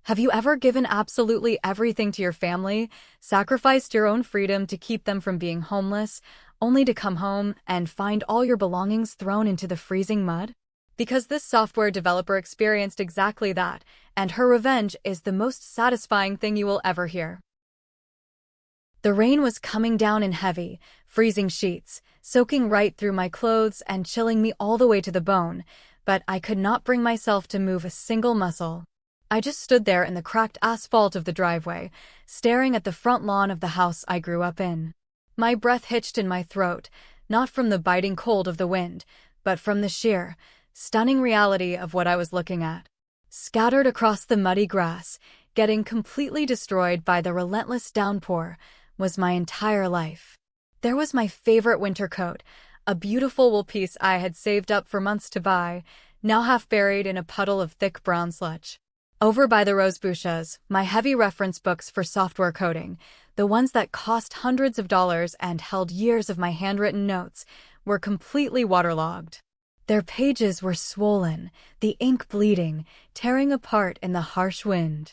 Have you ever given absolutely everything to your family, sacrificed your own freedom to keep them from being homeless, only to come home and find all your belongings thrown into the freezing mud? Because this software developer experienced exactly that, and her revenge is the most satisfying thing you will ever hear. The rain was coming down in heavy, freezing sheets, soaking right through my clothes and chilling me all the way to the bone, but I could not bring myself to move a single muscle. I just stood there in the cracked asphalt of the driveway, staring at the front lawn of the house I grew up in. My breath hitched in my throat, not from the biting cold of the wind, but from the sheer, stunning reality of what I was looking at. Scattered across the muddy grass, getting completely destroyed by the relentless downpour, was my entire life. There was my favorite winter coat, a beautiful wool piece I had saved up for months to buy, now half buried in a puddle of thick brown sludge. Over by the rose bushes, my heavy reference books for software coding, the ones that cost hundreds of dollars and held years of my handwritten notes, were completely waterlogged. Their pages were swollen, the ink bleeding, tearing apart in the harsh wind.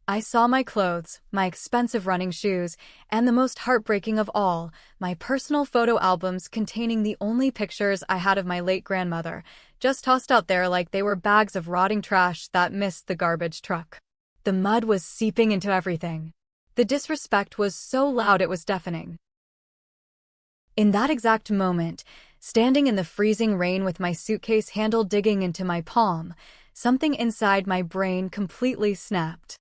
I saw my clothes, my expensive running shoes, and the most heartbreaking of all, my personal photo albums containing the only pictures I had of my late grandmother, just tossed out there like they were bags of rotting trash that missed the garbage truck. The mud was seeping into everything. The disrespect was so loud it was deafening. In that exact moment, standing in the freezing rain with my suitcase handle digging into my palm, something inside my brain completely snapped.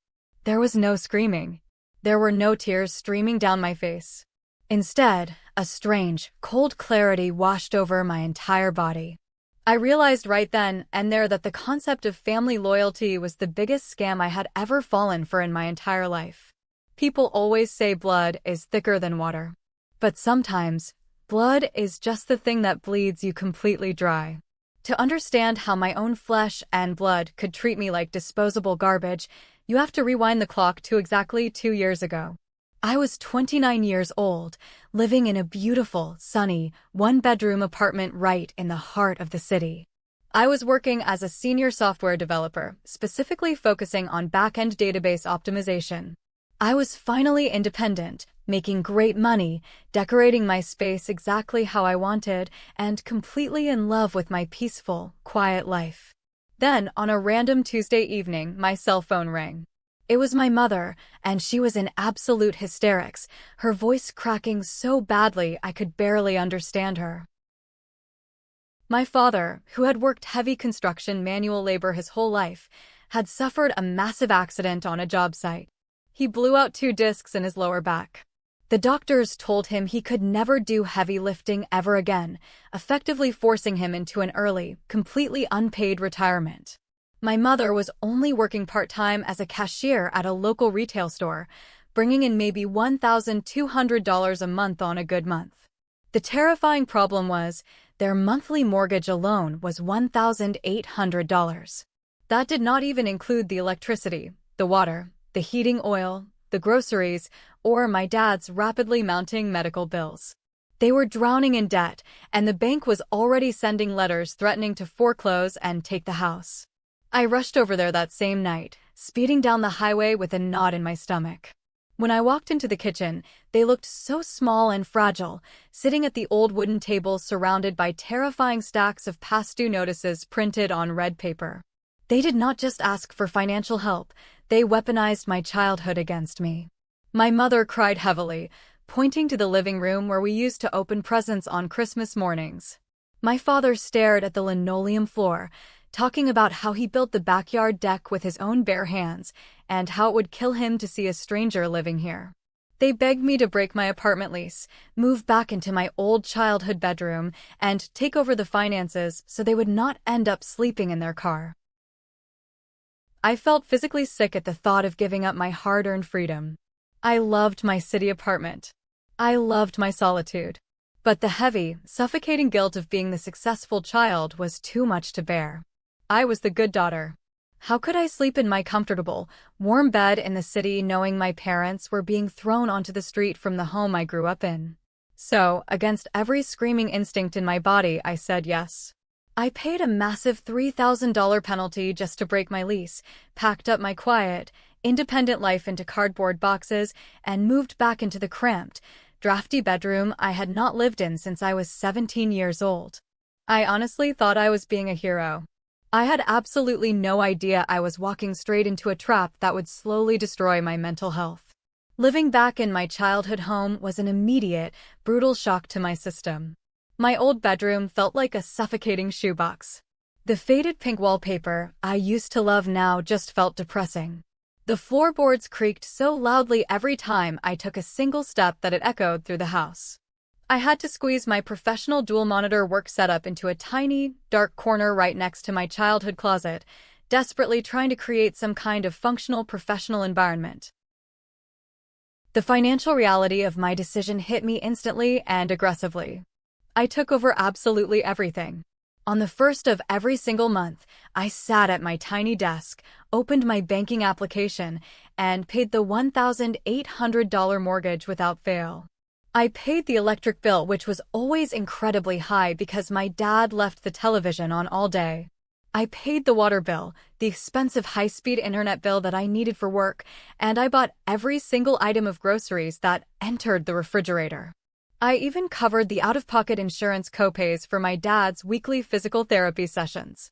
There was no screaming. There were no tears streaming down my face. Instead, a strange, cold clarity washed over my entire body. I realized right then and there that the concept of family loyalty was the biggest scam I had ever fallen for in my entire life. People always say blood is thicker than water. But sometimes, blood is just the thing that bleeds you completely dry. To understand how my own flesh and blood could treat me like disposable garbage, you have to rewind the clock to exactly 2 years ago. I was 29 years old, living in a beautiful, sunny, one-bedroom apartment right in the heart of the city. I was working as a senior software developer, specifically focusing on back-end database optimization. I was finally independent, making great money, decorating my space exactly how I wanted, and completely in love with my peaceful, quiet life. Then, on a random Tuesday evening, my cell phone rang. It was my mother, and she was in absolute hysterics, her voice cracking so badly I could barely understand her. My father, who had worked heavy construction manual labor his whole life, had suffered a massive accident on a job site. He blew out 2 discs in his lower back. The doctors told him he could never do heavy lifting ever again, effectively forcing him into an early, completely unpaid retirement. My mother was only working part-time as a cashier at a local retail store, bringing in maybe $1,200 a month on a good month. The terrifying problem was, their monthly mortgage alone was $1,800. That did not even include the electricity, the water, the heating oil, the groceries, or my dad's rapidly mounting medical bills. They were drowning in debt, and the bank was already sending letters threatening to foreclose and take the house. I rushed over there that same night, speeding down the highway with a knot in my stomach. When I walked into the kitchen, they looked so small and fragile, sitting at the old wooden table surrounded by terrifying stacks of past due notices printed on red paper. They did not just ask for financial help, they weaponized my childhood against me. My mother cried heavily, pointing to the living room where we used to open presents on Christmas mornings. My father stared at the linoleum floor, talking about how he built the backyard deck with his own bare hands, and how it would kill him to see a stranger living here. They begged me to break my apartment lease, move back into my old childhood bedroom, and take over the finances so they would not end up sleeping in their car. I felt physically sick at the thought of giving up my hard-earned freedom. I loved my city apartment. I loved my solitude. But the heavy, suffocating guilt of being the successful child was too much to bear. I was the good daughter. How could I sleep in my comfortable, warm bed in the city knowing my parents were being thrown onto the street from the home I grew up in? So, against every screaming instinct in my body, I said yes. I paid a massive $3,000 penalty just to break my lease, packed up my quiet, independent life into cardboard boxes, and moved back into the cramped, drafty bedroom I had not lived in since I was 17 years old. I honestly thought I was being a hero. I had absolutely no idea I was walking straight into a trap that would slowly destroy my mental health. Living back in my childhood home was an immediate, brutal shock to my system. My old bedroom felt like a suffocating shoebox. The faded pink wallpaper I used to love now just felt depressing. The floorboards creaked so loudly every time I took a single step that it echoed through the house. I had to squeeze my professional dual-monitor work setup into a tiny, dark corner right next to my childhood closet, desperately trying to create some kind of functional professional environment. The financial reality of my decision hit me instantly and aggressively. I took over absolutely everything. On the first of every single month, I sat at my tiny desk, opened my banking application, and paid the $1,800 mortgage without fail. I paid the electric bill, which was always incredibly high because my dad left the television on all day. I paid the water bill, the expensive high-speed internet bill that I needed for work, and I bought every single item of groceries that entered the refrigerator. I even covered the out-of-pocket insurance copays for my dad's weekly physical therapy sessions.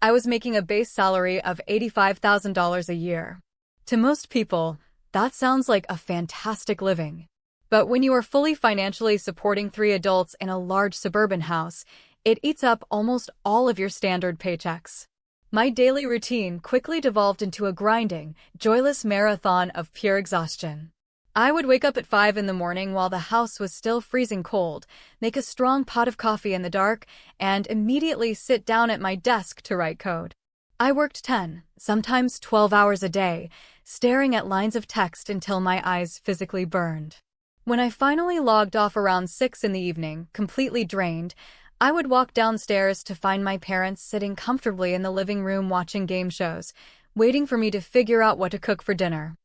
I was making a base salary of $85,000 a year. To most people, that sounds like a fantastic living. But when you are fully financially supporting 3 adults in a large suburban house, it eats up almost all of your standard paychecks. My daily routine quickly devolved into a grinding, joyless marathon of pure exhaustion. I would wake up at 5 in the morning while the house was still freezing cold, make a strong pot of coffee in the dark, and immediately sit down at my desk to write code. I worked 10, sometimes 12 hours a day, staring at lines of text until my eyes physically burned. When I finally logged off around 6 in the evening, completely drained, I would walk downstairs to find my parents sitting comfortably in the living room watching game shows, waiting for me to figure out what to cook for dinner.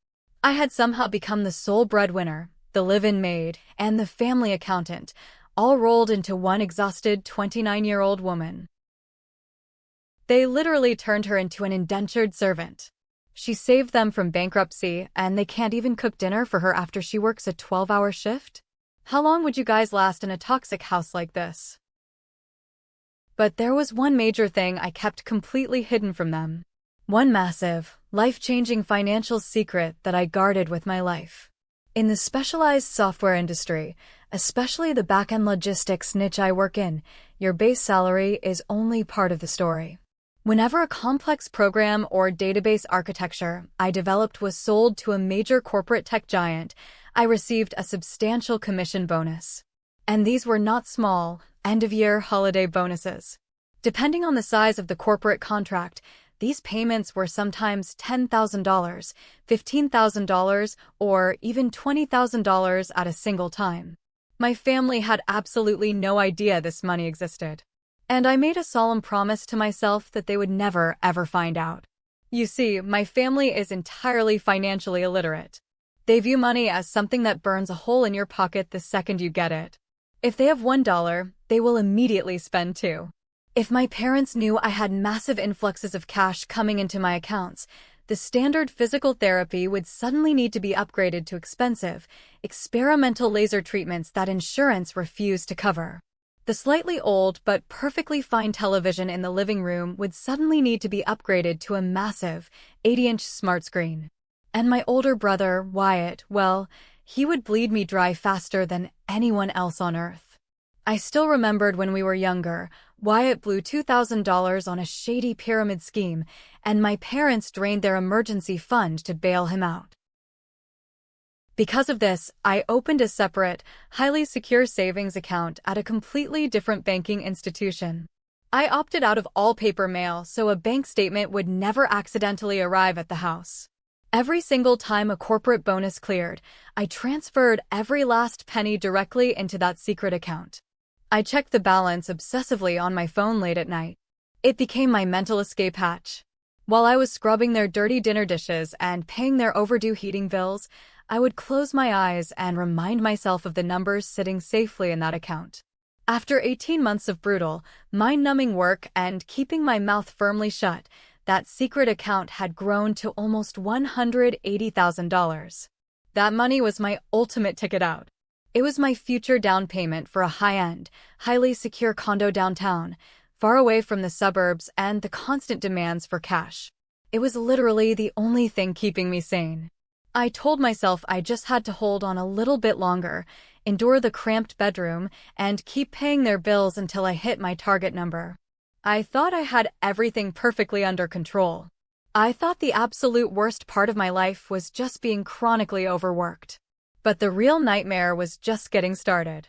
I had somehow become the sole breadwinner, the live-in maid, and the family accountant, all rolled into one exhausted 29-year-old woman. They literally turned her into an indentured servant. She saved them from bankruptcy, and they can't even cook dinner for her after she works a 12-hour shift? How long would you guys last in a toxic house like this? But there was one major thing I kept completely hidden from them. One massive, life-changing financial secret that I guarded with my life. In the specialized software industry, especially the back-end logistics niche I work in, your base salary is only part of the story. Whenever a complex program or database architecture I developed was sold to a major corporate tech giant, I received a substantial commission bonus. And these were not small, end-of-year holiday bonuses. Depending on the size of the corporate contract, these payments were sometimes $10,000, $15,000, or even $20,000 at a single time. My family had absolutely no idea this money existed. And I made a solemn promise to myself that they would never, ever find out. You see, my family is entirely financially illiterate. They view money as something that burns a hole in your pocket the second you get it. If they have $1, they will immediately spend $2. If my parents knew I had massive influxes of cash coming into my accounts, the standard physical therapy would suddenly need to be upgraded to expensive, experimental laser treatments that insurance refused to cover. The slightly old but perfectly fine television in the living room would suddenly need to be upgraded to a massive, 80-inch smart screen. And my older brother, Wyatt, well, he would bleed me dry faster than anyone else on earth. I still remembered when we were younger, Wyatt blew $2,000 on a shady pyramid scheme, and my parents drained their emergency fund to bail him out. Because of this, I opened a separate, highly secure savings account at a completely different banking institution. I opted out of all paper mail so a bank statement would never accidentally arrive at the house. Every single time a corporate bonus cleared, I transferred every last penny directly into that secret account. I checked the balance obsessively on my phone late at night. It became my mental escape hatch. While I was scrubbing their dirty dinner dishes and paying their overdue heating bills, I would close my eyes and remind myself of the numbers sitting safely in that account. After 18 months of brutal, mind-numbing work and keeping my mouth firmly shut, that secret account had grown to almost $180,000. That money was my ultimate ticket out. It was my future down payment for a high-end, highly secure condo downtown, far away from the suburbs and the constant demands for cash. It was literally the only thing keeping me sane. I told myself I just had to hold on a little bit longer, endure the cramped bedroom, and keep paying their bills until I hit my target number. I thought I had everything perfectly under control. I thought the absolute worst part of my life was just being chronically overworked. But the real nightmare was just getting started.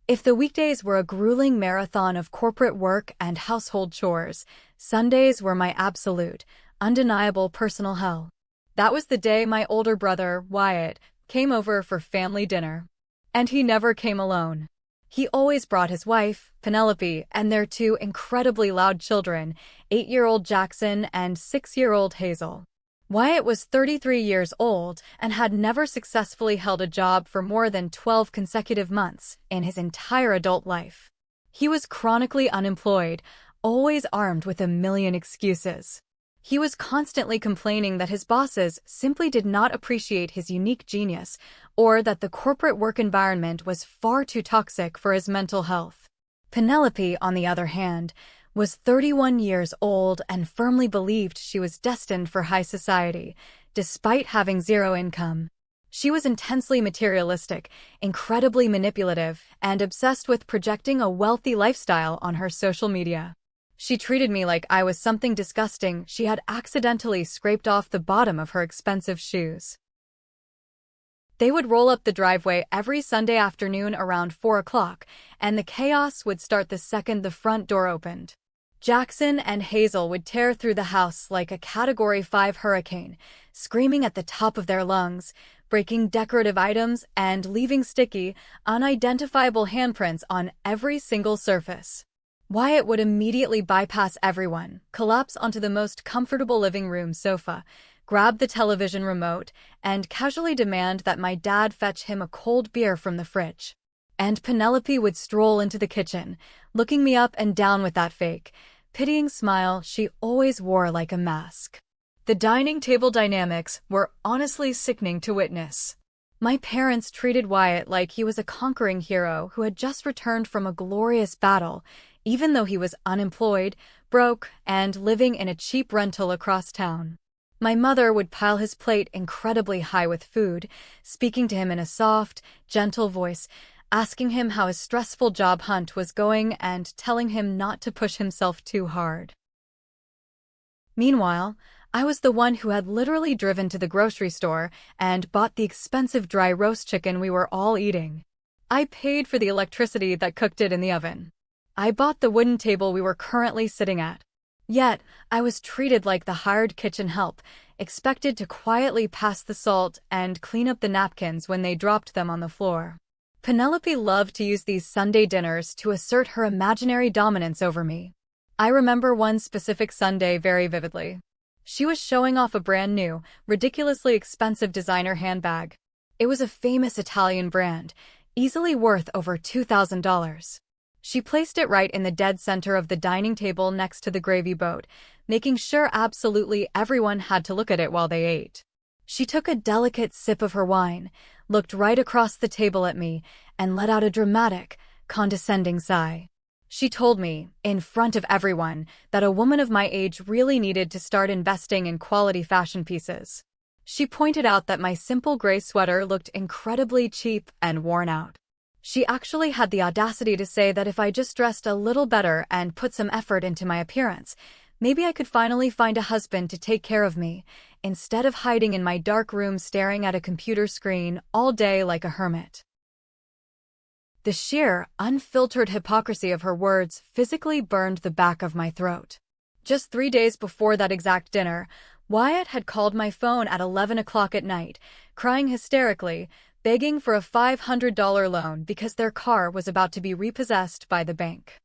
If the weekdays were a grueling marathon of corporate work and household chores, Sundays were my absolute, undeniable personal hell. That was the day my older brother, Wyatt, came over for family dinner. And he never came alone. He always brought his wife, Penelope, and their two incredibly loud children, 8-year-old Jackson and 6-year-old Hazel. Wyatt was 33 years old and had never successfully held a job for more than 12 consecutive months in his entire adult life. He was chronically unemployed, always armed with a million excuses. He was constantly complaining that his bosses simply did not appreciate his unique genius, or that the corporate work environment was far too toxic for his mental health. Penelope, on the other hand, was 31 years old and firmly believed she was destined for high society, despite having zero income. She was intensely materialistic, incredibly manipulative, and obsessed with projecting a wealthy lifestyle on her social media. She treated me like I was something disgusting she had accidentally scraped off the bottom of her expensive shoes. They would roll up the driveway every Sunday afternoon around 4 o'clock, and the chaos would start the second the front door opened. Jackson and Hazel would tear through the house like a Category 5 hurricane, screaming at the top of their lungs, breaking decorative items and leaving sticky, unidentifiable handprints on every single surface. Wyatt would immediately bypass everyone, collapse onto the most comfortable living room sofa, grab the television remote, and casually demand that my dad fetch him a cold beer from the fridge. And Penelope would stroll into the kitchen, looking me up and down with that fake, pitying smile she always wore like a mask. The dining table dynamics were honestly sickening to witness. My parents treated Wyatt like he was a conquering hero who had just returned from a glorious battle, even though he was unemployed, broke, and living in a cheap rental across town. My mother would pile his plate incredibly high with food, speaking to him in a soft, gentle voice, asking him how his stressful job hunt was going and telling him not to push himself too hard. Meanwhile, I was the one who had literally driven to the grocery store and bought the expensive dry roast chicken we were all eating. I paid for the electricity that cooked it in the oven. I bought the wooden table we were currently sitting at. Yet, I was treated like the hired kitchen help, expected to quietly pass the salt and clean up the napkins when they dropped them on the floor. Penelope loved to use these Sunday dinners to assert her imaginary dominance over me. I remember one specific Sunday very vividly. She was showing off a brand new, ridiculously expensive designer handbag. It was a famous Italian brand, easily worth over $2,000. She placed it right in the dead center of the dining table next to the gravy boat, making sure absolutely everyone had to look at it while they ate. She took a delicate sip of her wine, looked right across the table at me, and let out a dramatic, condescending sigh. She told me, in front of everyone, that a woman of my age really needed to start investing in quality fashion pieces. She pointed out that my simple gray sweater looked incredibly cheap and worn out. She actually had the audacity to say that if I just dressed a little better and put some effort into my appearance, maybe I could finally find a husband to take care of me, instead of hiding in my dark room staring at a computer screen all day like a hermit. The sheer, unfiltered hypocrisy of her words physically burned the back of my throat. Just 3 days before that exact dinner, Wyatt had called my phone at 11 o'clock at night, crying hysterically, begging for a $500 loan because their car was about to be repossessed by the bank.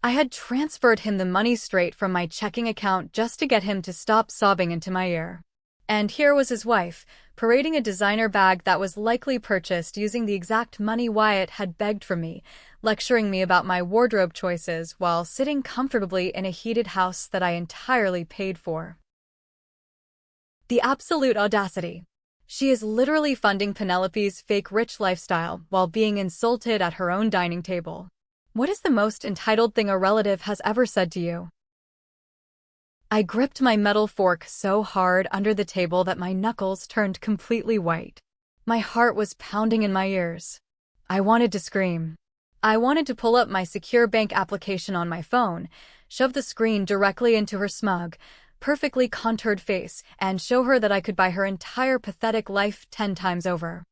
I had transferred him the money straight from my checking account just to get him to stop sobbing into my ear. And here was his wife, parading a designer bag that was likely purchased using the exact money Wyatt had begged from me, lecturing me about my wardrobe choices while sitting comfortably in a heated house that I entirely paid for. The absolute audacity. She is literally funding Penelope's fake rich lifestyle while being insulted at her own dining table. What is the most entitled thing a relative has ever said to you? I gripped my metal fork so hard under the table that my knuckles turned completely white. My heart was pounding in my ears. I wanted to scream. I wanted to pull up my secure bank application on my phone, shove the screen directly into her smug, perfectly contoured face, and show her that I could buy her entire pathetic life 10 times over.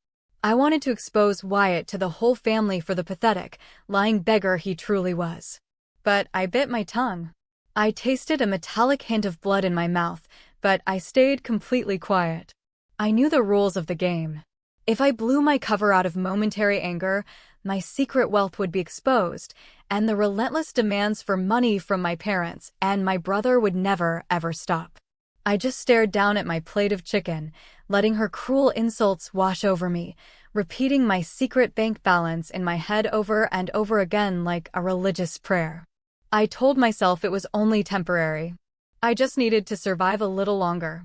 I wanted to expose Wyatt to the whole family for the pathetic, lying beggar he truly was. But I bit my tongue. I tasted a metallic hint of blood in my mouth, but I stayed completely quiet. I knew the rules of the game. If I blew my cover out of momentary anger, my secret wealth would be exposed, and the relentless demands for money from my parents and my brother would never, ever stop. I just stared down at my plate of chicken, letting her cruel insults wash over me, repeating my secret bank balance in my head over and over again like a religious prayer. I told myself it was only temporary. I just needed to survive a little longer.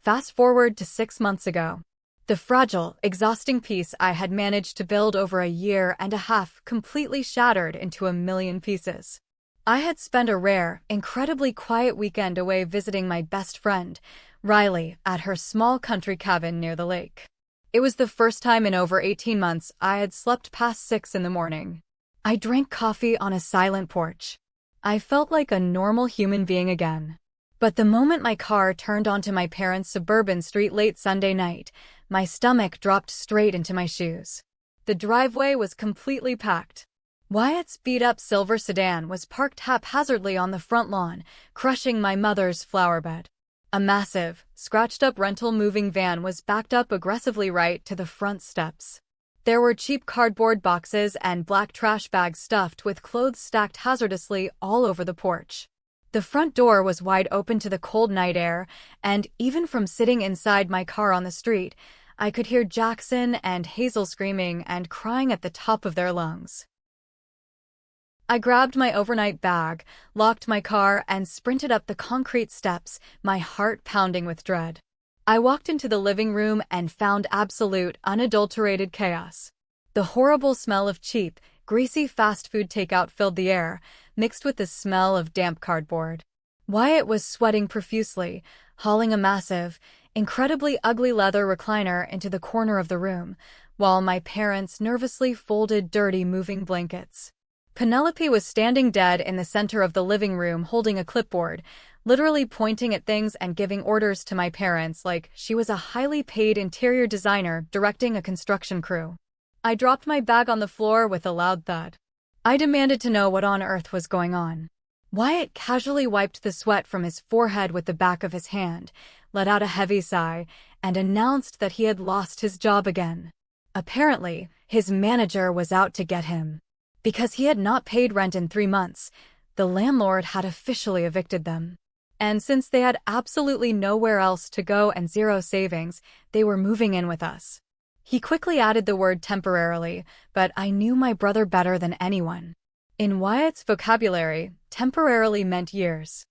Fast forward to 6 months ago. The fragile, exhausting peace I had managed to build over a year and a half completely shattered into a million pieces. I had spent a rare, incredibly quiet weekend away visiting my best friend, Riley, at her small country cabin near the lake. It was the first time in over 18 months I had slept past 6 in the morning. I drank coffee on a silent porch. I felt like a normal human being again. But the moment my car turned onto my parents' suburban street late Sunday night, my stomach dropped straight into my shoes. The driveway was completely packed. Wyatt's beat-up silver sedan was parked haphazardly on the front lawn, crushing my mother's flower bed. A massive, scratched-up rental moving van was backed up aggressively right to the front steps. There were cheap cardboard boxes and black trash bags stuffed with clothes stacked hazardously all over the porch. The front door was wide open to the cold night air, and even from sitting inside my car on the street, I could hear Jackson and Hazel screaming and crying at the top of their lungs. I grabbed my overnight bag, locked my car, and sprinted up the concrete steps, my heart pounding with dread. I walked into the living room and found absolute, unadulterated chaos. The horrible smell of cheap, greasy fast food takeout filled the air, mixed with the smell of damp cardboard. Wyatt was sweating profusely, hauling a massive, incredibly ugly leather recliner into the corner of the room, while my parents nervously folded dirty moving blankets. Penelope was standing dead in the center of the living room holding a clipboard, literally pointing at things and giving orders to my parents like she was a highly paid interior designer directing a construction crew. I dropped my bag on the floor with a loud thud. I demanded to know what on earth was going on. Wyatt casually wiped the sweat from his forehead with the back of his hand, let out a heavy sigh, and announced that he had lost his job again. Apparently, his manager was out to get him. Because he had not paid rent in 3 months, the landlord had officially evicted them. And since they had absolutely nowhere else to go and zero savings, they were moving in with us. He quickly added the word temporarily, but I knew my brother better than anyone. In Wyatt's vocabulary, temporarily meant years.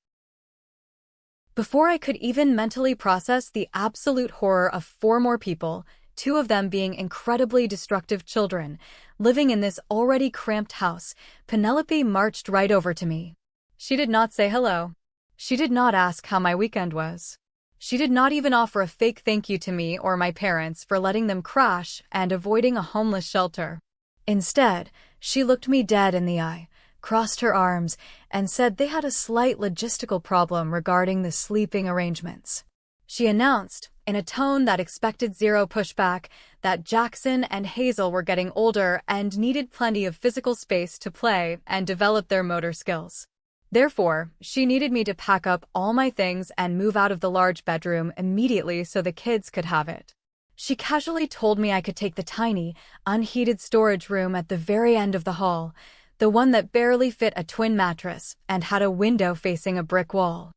Before I could even mentally process the absolute horror of 4 more people, 2 of them being incredibly destructive children, living in this already cramped house, Penelope marched right over to me. She did not say hello. She did not ask how my weekend was. She did not even offer a fake thank you to me or my parents for letting them crash and avoiding a homeless shelter. Instead, she looked me dead in the eye, crossed her arms, and said they had a slight logistical problem regarding the sleeping arrangements. She announced, in a tone that expected zero pushback, that Jackson and Hazel were getting older and needed plenty of physical space to play and develop their motor skills. Therefore, she needed me to pack up all my things and move out of the large bedroom immediately so the kids could have it. She casually told me I could take the tiny, unheated storage room at the very end of the hall, the one that barely fit a twin mattress and had a window facing a brick wall.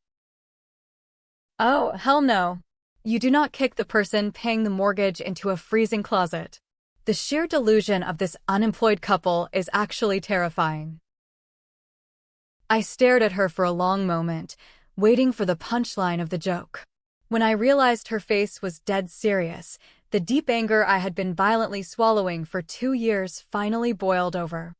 Oh, hell no. You do not kick the person paying the mortgage into a freezing closet. The sheer delusion of this unemployed couple is actually terrifying. I stared at her for a long moment, waiting for the punchline of the joke. When I realized her face was dead serious, the deep anger I had been violently swallowing for 2 years finally boiled over.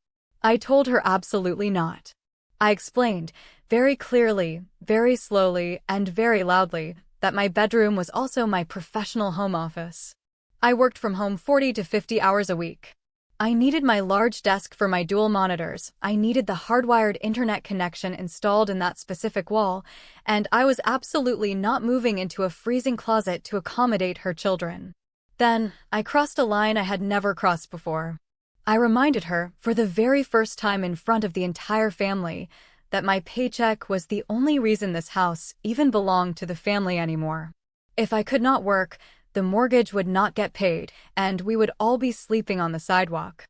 I told her absolutely not. I explained, very clearly, very slowly, and very loudly, that my bedroom was also my professional home office. I worked from home 40 to 50 hours a week. I needed my large desk for my dual monitors, I needed the hardwired internet connection installed in that specific wall, and I was absolutely not moving into a freezing closet to accommodate her children. Then, I crossed a line I had never crossed before. I reminded her, for the very first time in front of the entire family, that my paycheck was the only reason this house even belonged to the family anymore. If I could not work, the mortgage would not get paid, and we would all be sleeping on the sidewalk.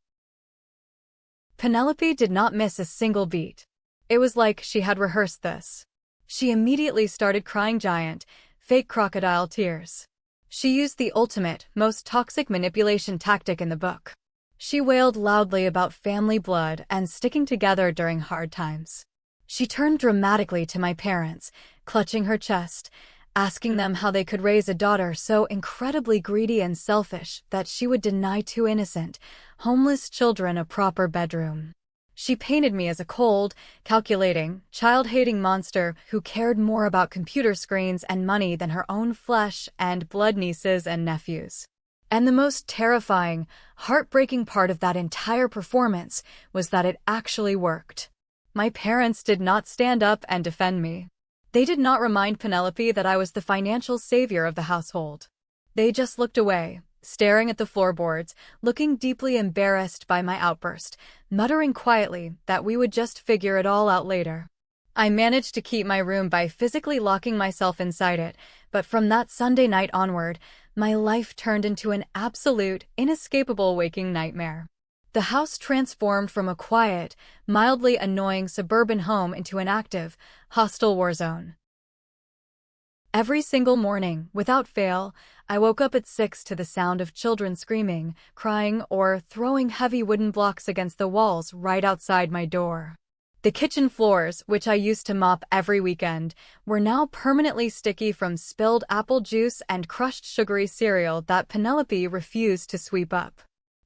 Penelope did not miss a single beat. It was like she had rehearsed this. She immediately started crying giant, fake crocodile tears. She used the ultimate, most toxic manipulation tactic in the book. She wailed loudly about family blood and sticking together during hard times. She turned dramatically to my parents, clutching her chest, asking them how they could raise a daughter so incredibly greedy and selfish that she would deny 2 innocent, homeless children a proper bedroom. She painted me as a cold, calculating, child-hating monster who cared more about computer screens and money than her own flesh and blood nieces and nephews. And the most terrifying, heartbreaking part of that entire performance was that it actually worked. My parents did not stand up and defend me. They did not remind Penelope that I was the financial savior of the household. They just looked away, staring at the floorboards, looking deeply embarrassed by my outburst, muttering quietly that we would just figure it all out later. I managed to keep my room by physically locking myself inside it, but from that Sunday night onward, my life turned into an absolute, inescapable waking nightmare. The house transformed from a quiet, mildly annoying suburban home into an active, hostile war zone. Every single morning, without fail, I woke up at 6 to the sound of children screaming, crying, or throwing heavy wooden blocks against the walls right outside my door. The kitchen floors, which I used to mop every weekend, were now permanently sticky from spilled apple juice and crushed sugary cereal that Penelope refused to sweep up.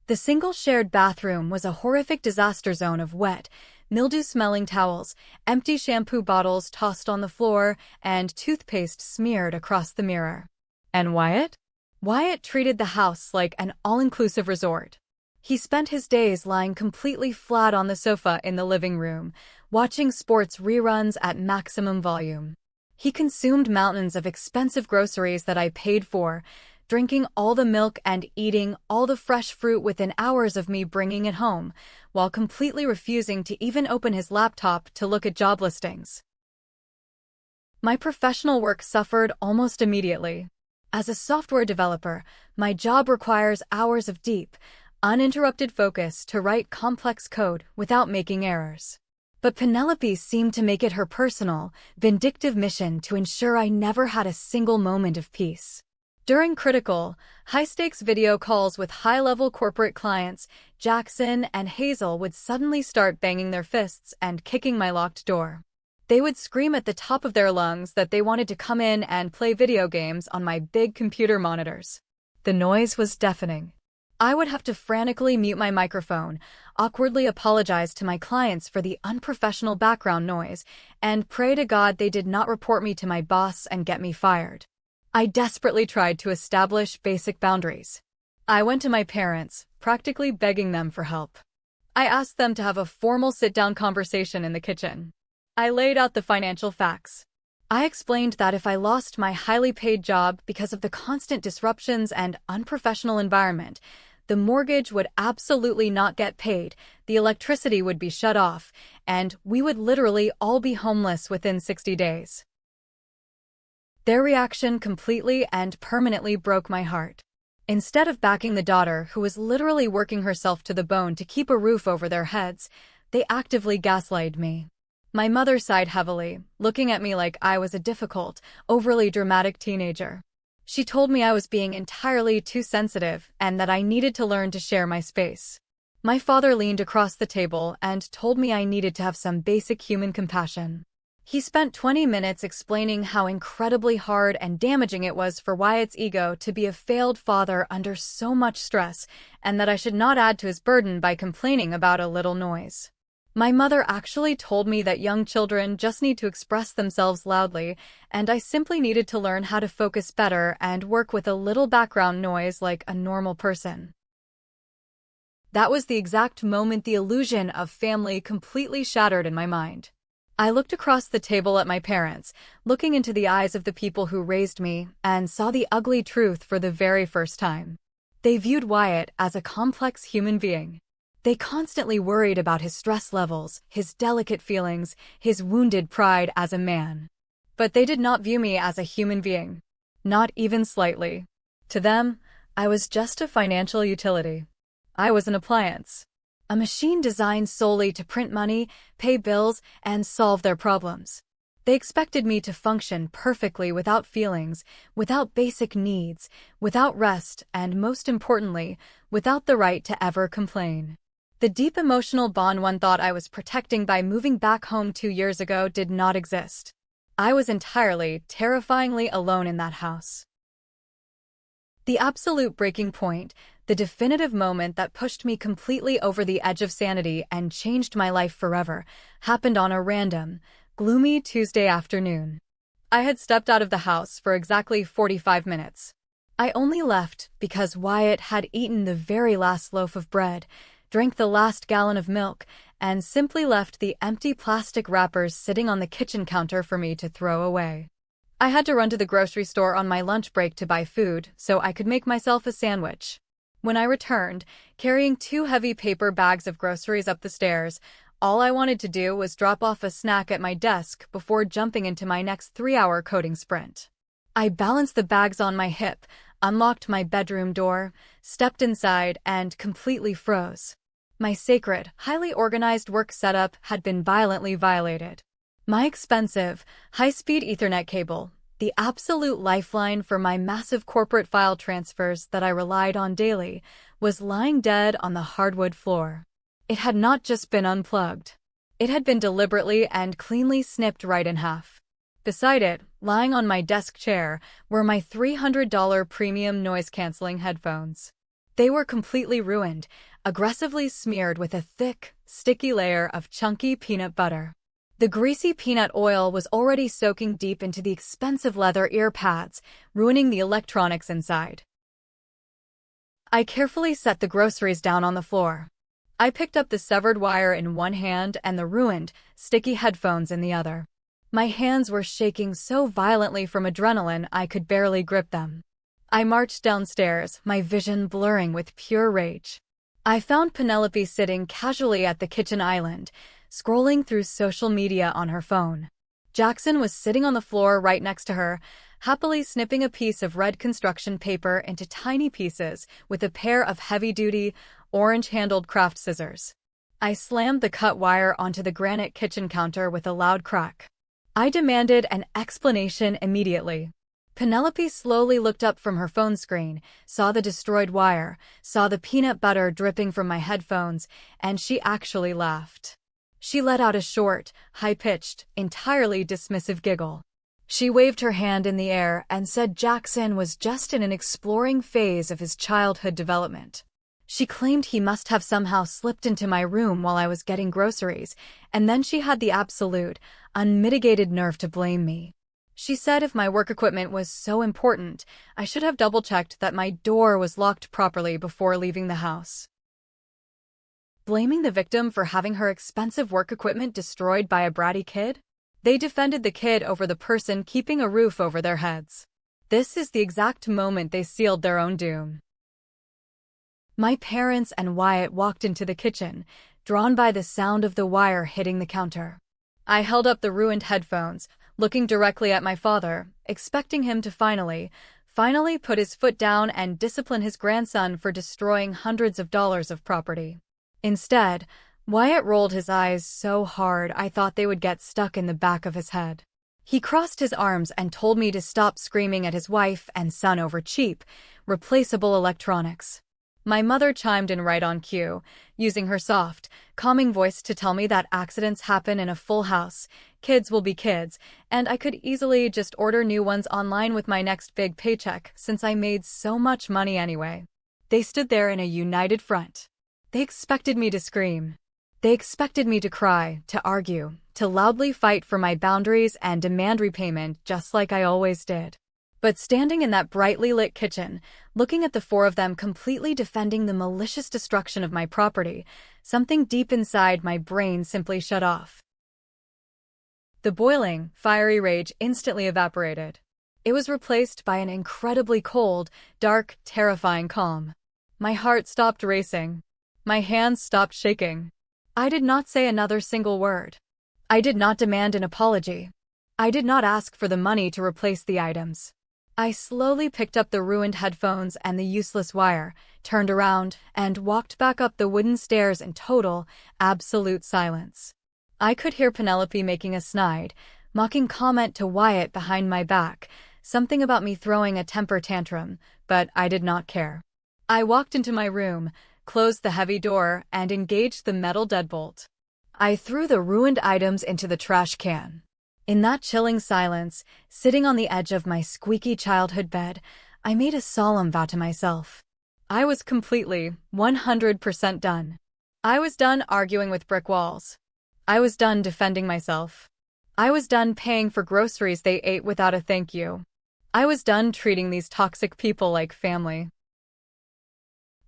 The single shared bathroom was a horrific disaster zone of wet, mildew-smelling towels, empty shampoo bottles tossed on the floor, and toothpaste smeared across the mirror. And Wyatt? Wyatt treated the house like an all-inclusive resort. He spent his days lying completely flat on the sofa in the living room, watching sports reruns at maximum volume. He consumed mountains of expensive groceries that I paid for, drinking all the milk and eating all the fresh fruit within hours of me bringing it home, while completely refusing to even open his laptop to look at job listings. My professional work suffered almost immediately. As a software developer, my job requires hours of deep, uninterrupted focus to write complex code without making errors. But Penelope seemed to make it her personal, vindictive mission to ensure I never had a single moment of peace. During critical, high-stakes video calls with high-level corporate clients, Jackson and Hazel would suddenly start banging their fists and kicking my locked door. They would scream at the top of their lungs that they wanted to come in and play video games on my big computer monitors. The noise was deafening. I would have to frantically mute my microphone, awkwardly apologize to my clients for the unprofessional background noise, and pray to God they did not report me to my boss and get me fired. I desperately tried to establish basic boundaries. I went to my parents, practically begging them for help. I asked them to have a formal sit-down conversation in the kitchen. I laid out the financial facts. I explained that if I lost my highly paid job because of the constant disruptions and unprofessional environment, the mortgage would absolutely not get paid, the electricity would be shut off, and we would literally all be homeless within 60 days. Their reaction completely and permanently broke my heart. Instead of backing the daughter who was literally working herself to the bone to keep a roof over their heads, they actively gaslighted me. My mother sighed heavily, looking at me like I was a difficult, overly dramatic teenager. She told me I was being entirely too sensitive and that I needed to learn to share my space. My father leaned across the table and told me I needed to have some basic human compassion. He spent 20 minutes explaining how incredibly hard and damaging it was for Wyatt's ego to be a failed father under so much stress, and that I should not add to his burden by complaining about a little noise. My mother actually told me that young children just need to express themselves loudly, and I simply needed to learn how to focus better and work with a little background noise like a normal person. That was the exact moment the illusion of family completely shattered in my mind. I looked across the table at my parents, looking into the eyes of the people who raised me, and saw the ugly truth for the very first time. They viewed Wyatt as a complex human being. They constantly worried about his stress levels, his delicate feelings, his wounded pride as a man. But they did not view me as a human being. Not even slightly. To them, I was just a financial utility. I was an appliance. A machine designed solely to print money, pay bills, and solve their problems. They expected me to function perfectly without feelings, without basic needs, without rest, and most importantly, without the right to ever complain. The deep emotional bond one thought I was protecting by moving back home 2 years ago did not exist. I was entirely, terrifyingly alone in that house. The absolute breaking point, the definitive moment that pushed me completely over the edge of sanity and changed my life forever, happened on a random, gloomy Tuesday afternoon. I had stepped out of the house for exactly 45 minutes. I only left because Wyatt had eaten the very last loaf of bread, drank the last gallon of milk, and simply left the empty plastic wrappers sitting on the kitchen counter for me to throw away. I had to run to the grocery store on my lunch break to buy food so I could make myself a sandwich. When I returned, carrying 2 heavy paper bags of groceries up the stairs, all I wanted to do was drop off a snack at my desk before jumping into my next 3-hour coding sprint. I balanced the bags on my hip, unlocked my bedroom door, stepped inside, and completely froze. My sacred, highly organized work setup had been violently violated. My expensive, high-speed Ethernet cable, the absolute lifeline for my massive corporate file transfers that I relied on daily, was lying dead on the hardwood floor. It had not just been unplugged. It had been deliberately and cleanly snipped right in half. Beside it, lying on my desk chair, were my $300 premium noise-canceling headphones. They were completely ruined, aggressively smeared with a thick, sticky layer of chunky peanut butter. The greasy peanut oil was already soaking deep into the expensive leather ear pads, ruining the electronics inside. I carefully set the groceries down on the floor. I picked up the severed wire in one hand and the ruined, sticky headphones in the other. My hands were shaking so violently from adrenaline I could barely grip them. I marched downstairs, my vision blurring with pure rage. I found Penelope sitting casually at the kitchen island, scrolling through social media on her phone. Jackson was sitting on the floor right next to her, happily snipping a piece of red construction paper into tiny pieces with a pair of heavy-duty, orange-handled craft scissors. I slammed the cut wire onto the granite kitchen counter with a loud crack. I demanded an explanation immediately. Penelope slowly looked up from her phone screen, saw the destroyed wire, saw the peanut butter dripping from my headphones, and she actually laughed. She let out a short, high-pitched, entirely dismissive giggle. She waved her hand in the air and said Jackson was just in an exploring phase of his childhood development. She claimed he must have somehow slipped into my room while I was getting groceries, and then she had the absolute, unmitigated nerve to blame me. She said if my work equipment was so important, I should have double-checked that my door was locked properly before leaving the house. Blaming the victim for having her expensive work equipment destroyed by a bratty kid? They defended the kid over the person keeping a roof over their heads. This is the exact moment they sealed their own doom. My parents and Wyatt walked into the kitchen, drawn by the sound of the wire hitting the counter. I held up the ruined headphones, looking directly at my father, expecting him to finally put his foot down and discipline his grandson for destroying hundreds of dollars of property. Instead, Wyatt rolled his eyes so hard I thought they would get stuck in the back of his head. He crossed his arms and told me to stop screaming at his wife and son over cheap, replaceable electronics. My mother chimed in right on cue, using her soft, calming voice to tell me that accidents happen in a full house, kids will be kids, and I could easily just order new ones online with my next big paycheck since I made so much money anyway. They stood there in a united front. They expected me to scream. They expected me to cry, to argue, to loudly fight for my boundaries and demand repayment just like I always did. But standing in that brightly lit kitchen, looking at the four of them completely defending the malicious destruction of my property, something deep inside my brain simply shut off. The boiling, fiery rage instantly evaporated. It was replaced by an incredibly cold, dark, terrifying calm. My heart stopped racing. My hands stopped shaking. I did not say another single word. I did not demand an apology. I did not ask for the money to replace the items. I slowly picked up the ruined headphones and the useless wire, turned around, and walked back up the wooden stairs in total, absolute silence. I could hear Penelope making a snide, mocking comment to Wyatt behind my back, something about me throwing a temper tantrum, but I did not care. I walked into my room, closed the heavy door, and engaged the metal deadbolt. I threw the ruined items into the trash can. In that chilling silence, sitting on the edge of my squeaky childhood bed, I made a solemn vow to myself. I was completely, 100% done. I was done arguing with brick walls. I was done defending myself. I was done paying for groceries they ate without a thank you. I was done treating these toxic people like family.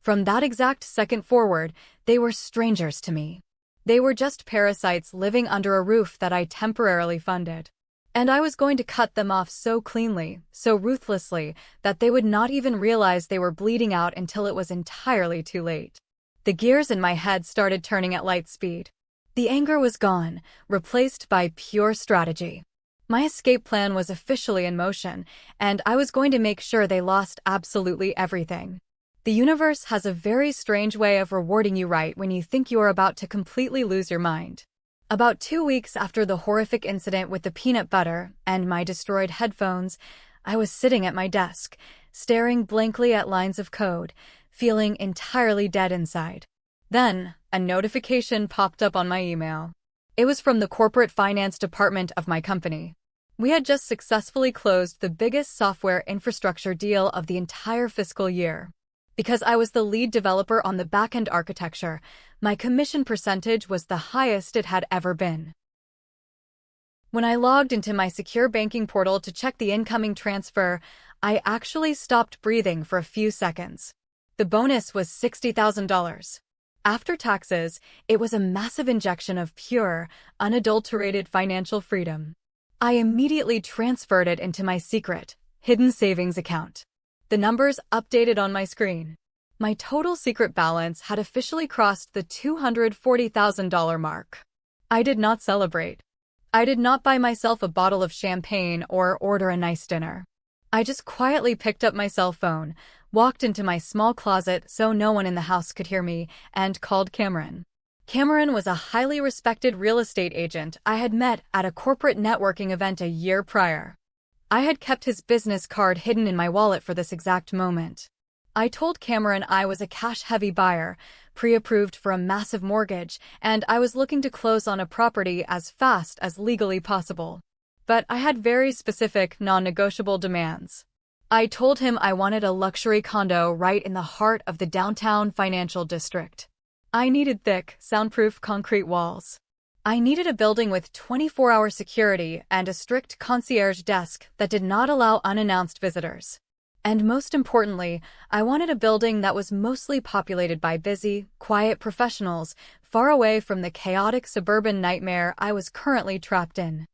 From that exact second forward, they were strangers to me. They were just parasites living under a roof that I temporarily funded. And I was going to cut them off so cleanly, so ruthlessly, that they would not even realize they were bleeding out until it was entirely too late. The gears in my head started turning at light speed. The anger was gone, replaced by pure strategy. My escape plan was officially in motion, and I was going to make sure they lost absolutely everything. The universe has a very strange way of rewarding you right when you think you are about to completely lose your mind. About 2 weeks after the horrific incident with the peanut butter and my destroyed headphones, I was sitting at my desk, staring blankly at lines of code, feeling entirely dead inside. Then, a notification popped up on my email. It was from the corporate finance department of my company. We had just successfully closed the biggest software infrastructure deal of the entire fiscal year. Because I was the lead developer on the back-end architecture, my commission percentage was the highest it had ever been. When I logged into my secure banking portal to check the incoming transfer, I actually stopped breathing for a few seconds. The bonus was $60,000. After taxes, it was a massive injection of pure, unadulterated financial freedom. I immediately transferred it into my secret, hidden savings account. The numbers updated on my screen. My total secret balance had officially crossed the $240,000 mark. I did not celebrate. I did not buy myself a bottle of champagne or order a nice dinner. I just quietly picked up my cell phone, walked into my small closet so no one in the house could hear me, and called Cameron. Cameron was a highly respected real estate agent I had met at a corporate networking event a year prior. I had kept his business card hidden in my wallet for this exact moment. I told Cameron I was a cash-heavy buyer, pre-approved for a massive mortgage, and I was looking to close on a property as fast as legally possible. But I had very specific, non-negotiable demands. I told him I wanted a luxury condo right in the heart of the downtown financial district. I needed thick, soundproof concrete walls. I needed a building with 24-hour security and a strict concierge desk that did not allow unannounced visitors. And most importantly, I wanted a building that was mostly populated by busy, quiet professionals, far away from the chaotic suburban nightmare I was currently trapped in.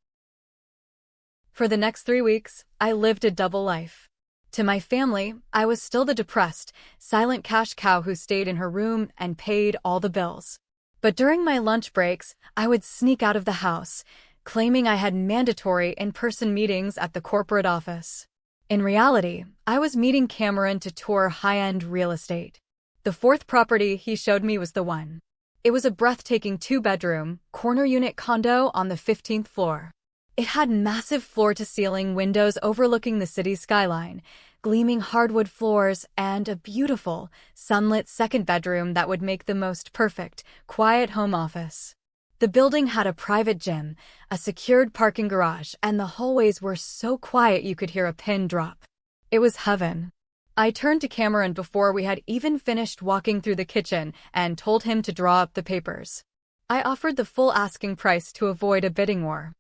For the next 3 weeks, I lived a double life. To my family, I was still the depressed, silent cash cow who stayed in her room and paid all the bills. But during my lunch breaks, I would sneak out of the house, claiming I had mandatory in-person meetings at the corporate office. In reality, I was meeting Cameron to tour high-end real estate. The fourth property he showed me was the one. It was a breathtaking two-bedroom, corner-unit condo on the 15th floor. It had massive floor-to-ceiling windows overlooking the city's skyline, gleaming hardwood floors, and a beautiful, sunlit second bedroom that would make the most perfect, quiet home office. The building had a private gym, a secured parking garage, and the hallways were so quiet you could hear a pin drop. It was heaven. I turned to Cameron before we had even finished walking through the kitchen and told him to draw up the papers. I offered the full asking price to avoid a bidding war.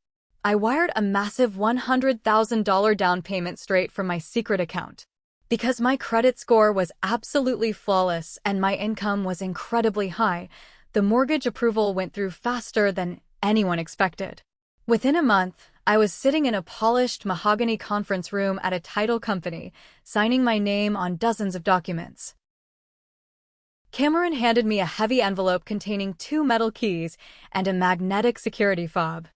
I wired a massive $100,000 down payment straight from my secret account. Because my credit score was absolutely flawless and my income was incredibly high, the mortgage approval went through faster than anyone expected. Within a month, I was sitting in a polished mahogany conference room at a title company, signing my name on dozens of documents. Cameron handed me a heavy envelope containing 2 metal keys and a magnetic security fob.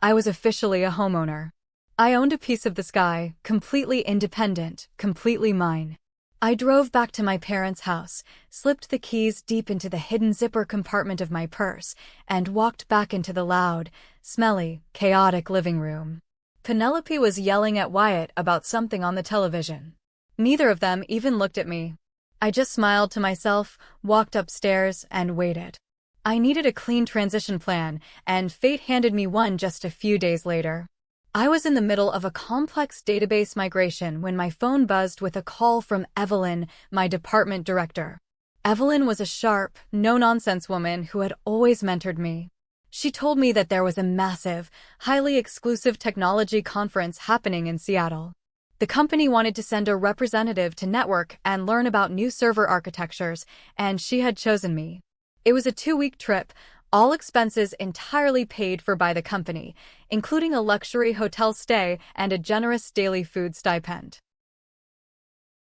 I was officially a homeowner. I owned a piece of the sky, completely independent, completely mine. I drove back to my parents' house, slipped the keys deep into the hidden zipper compartment of my purse, and walked back into the loud, smelly, chaotic living room. Penelope was yelling at Wyatt about something on the television. Neither of them even looked at me. I just smiled to myself, walked upstairs, and waited. I needed a clean transition plan, and fate handed me one just a few days later. I was in the middle of a complex database migration when my phone buzzed with a call from Evelyn, my department director. Evelyn was a sharp, no-nonsense woman who had always mentored me. She told me that there was a massive, highly exclusive technology conference happening in Seattle. The company wanted to send a representative to network and learn about new server architectures, and she had chosen me. It was a 2-week trip, all expenses entirely paid for by the company, including a luxury hotel stay and a generous daily food stipend.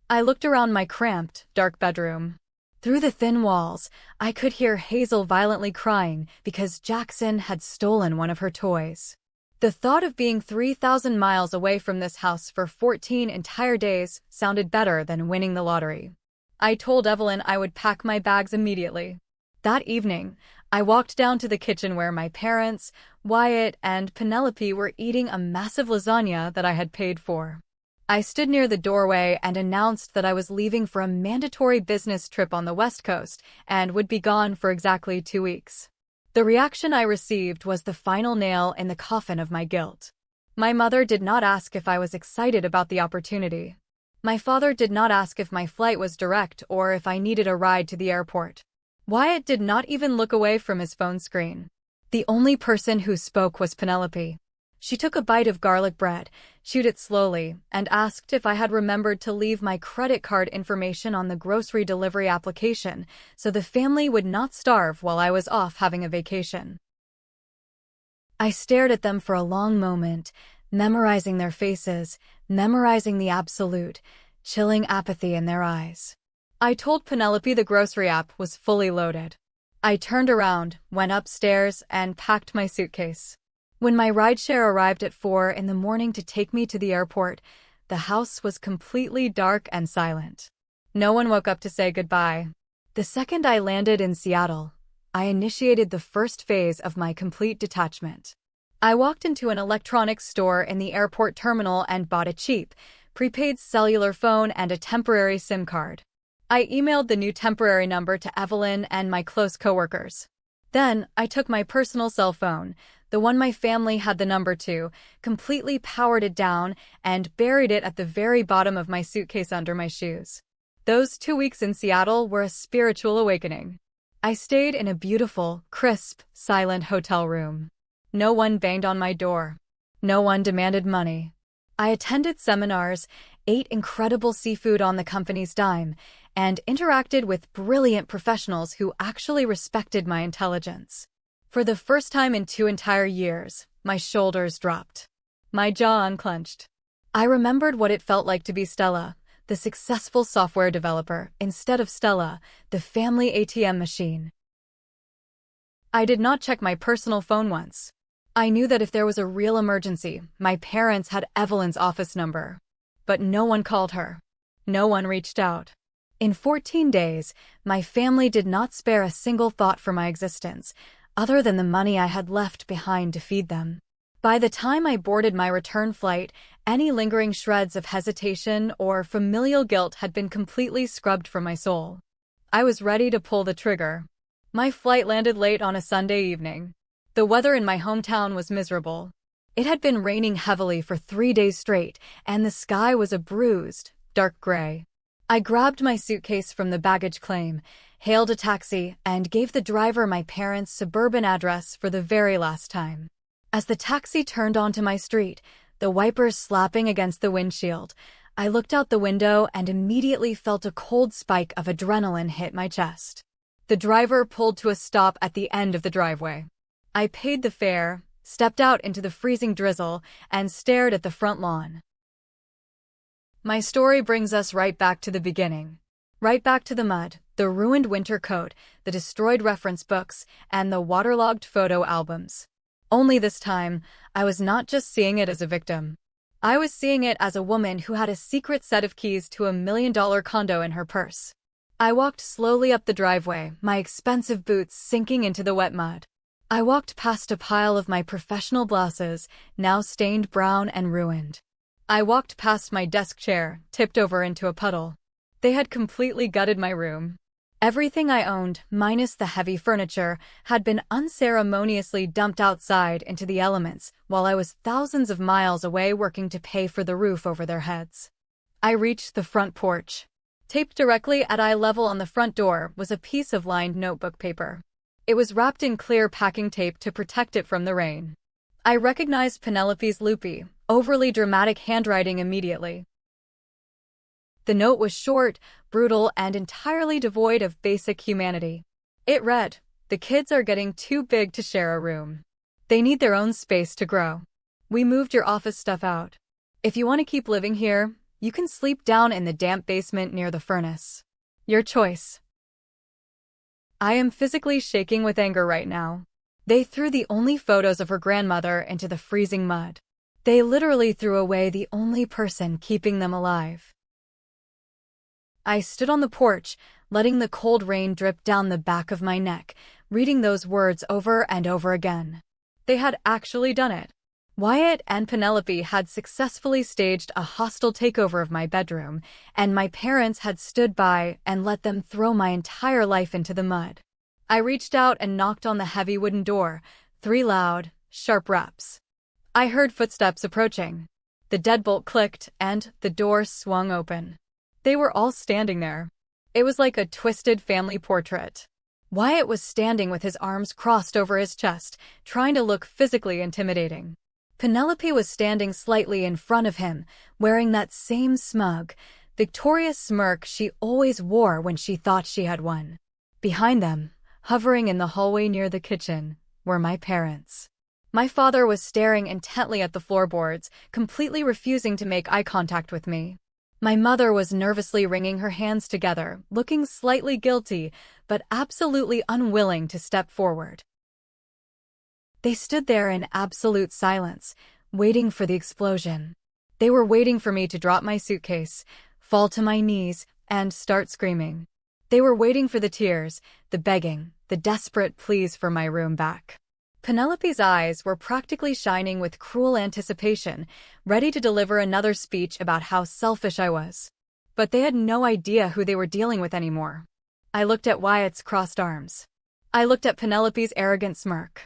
I looked around my cramped, dark bedroom. Through the thin walls, I could hear Hazel violently crying because Jackson had stolen one of her toys. The thought of being 3,000 miles away from this house for 14 entire days sounded better than winning the lottery. I told Evelyn I would pack my bags immediately. That evening, I walked down to the kitchen where my parents, Wyatt, and Penelope were eating a massive lasagna that I had paid for. I stood near the doorway and announced that I was leaving for a mandatory business trip on the West Coast and would be gone for exactly 2 weeks. The reaction I received was the final nail in the coffin of my guilt. My mother did not ask if I was excited about the opportunity. My father did not ask if my flight was direct or if I needed a ride to the airport. Wyatt did not even look away from his phone screen. The only person who spoke was Penelope. She took a bite of garlic bread, chewed it slowly, and asked if I had remembered to leave my credit card information on the grocery delivery application so the family would not starve while I was off having a vacation. I stared at them for a long moment, memorizing their faces, memorizing the absolute, chilling apathy in their eyes. I told Penelope the grocery app was fully loaded. I turned around, went upstairs, and packed my suitcase. When my rideshare arrived at 4 in the morning to take me to the airport, the house was completely dark and silent. No one woke up to say goodbye. The second I landed in Seattle, I initiated the first phase of my complete detachment. I walked into an electronics store in the airport terminal and bought a cheap, prepaid cellular phone and a temporary SIM card. I emailed the new temporary number to Evelyn and my close coworkers. Then, I took my personal cell phone, the one my family had the number to, completely powered it down, and buried it at the very bottom of my suitcase under my shoes. Those 2 weeks in Seattle were a spiritual awakening. I stayed in a beautiful, crisp, silent hotel room. No one banged on my door. No one demanded money. I attended seminars, ate incredible seafood on the company's dime, and interacted with brilliant professionals who actually respected my intelligence. For the first time in 2 entire years, my shoulders dropped. My jaw unclenched. I remembered what it felt like to be Stella, the successful software developer, instead of Stella, the family ATM machine. I did not check my personal phone once. I knew that if there was a real emergency, my parents had Evelyn's office number. But no one called her. No one reached out. In 14 days, my family did not spare a single thought for my existence, other than the money I had left behind to feed them. By the time I boarded my return flight, any lingering shreds of hesitation or familial guilt had been completely scrubbed from my soul. I was ready to pull the trigger. My flight landed late on a Sunday evening. The weather in my hometown was miserable. It had been raining heavily for 3 days straight, and the sky was a bruised, dark gray. I grabbed my suitcase from the baggage claim, hailed a taxi, and gave the driver my parents' suburban address for the very last time. As the taxi turned onto my street, the wipers slapping against the windshield, I looked out the window and immediately felt a cold spike of adrenaline hit my chest. The driver pulled to a stop at the end of the driveway. I paid the fare, stepped out into the freezing drizzle, and stared at the front lawn. My story brings us right back to the beginning. Right back to the mud, the ruined winter coat, the destroyed reference books, and the waterlogged photo albums. Only this time, I was not just seeing it as a victim. I was seeing it as a woman who had a secret set of keys to $1 million condo in her purse. I walked slowly up the driveway, my expensive boots sinking into the wet mud. I walked past a pile of my professional blouses, now stained brown and ruined. I walked past my desk chair, tipped over into a puddle. They had completely gutted my room. Everything I owned, minus the heavy furniture, had been unceremoniously dumped outside into the elements while I was thousands of miles away working to pay for the roof over their heads. I reached the front porch. Taped directly at eye level on the front door was a piece of lined notebook paper. It was wrapped in clear packing tape to protect it from the rain. I recognized Penelope's loopy, overly dramatic handwriting immediately. The note was short, brutal, and entirely devoid of basic humanity. It read, "The kids are getting too big to share a room. They need their own space to grow. We moved your office stuff out. If you want to keep living here, you can sleep down in the damp basement near the furnace. Your choice." I am physically shaking with anger right now. They threw the only photos of her grandmother into the freezing mud. They literally threw away the only person keeping them alive. I stood on the porch, letting the cold rain drip down the back of my neck, reading those words over and over again. They had actually done it. Wyatt and Penelope had successfully staged a hostile takeover of my bedroom, and my parents had stood by and let them throw my entire life into the mud. I reached out and knocked on the heavy wooden door, 3 loud, sharp raps. I heard footsteps approaching. The deadbolt clicked, and the door swung open. They were all standing there. It was like a twisted family portrait. Wyatt was standing with his arms crossed over his chest, trying to look physically intimidating. Penelope was standing slightly in front of him, wearing that same smug, victorious smirk she always wore when she thought she had won. Behind them, hovering in the hallway near the kitchen, were my parents. My father was staring intently at the floorboards, completely refusing to make eye contact with me. My mother was nervously wringing her hands together, looking slightly guilty, but absolutely unwilling to step forward. They stood there in absolute silence, waiting for the explosion. They were waiting for me to drop my suitcase, fall to my knees, and start screaming. They were waiting for the tears, the begging, the desperate pleas for my room back. Penelope's eyes were practically shining with cruel anticipation, ready to deliver another speech about how selfish I was. But they had no idea who they were dealing with anymore. I looked at Wyatt's crossed arms. I looked at Penelope's arrogant smirk.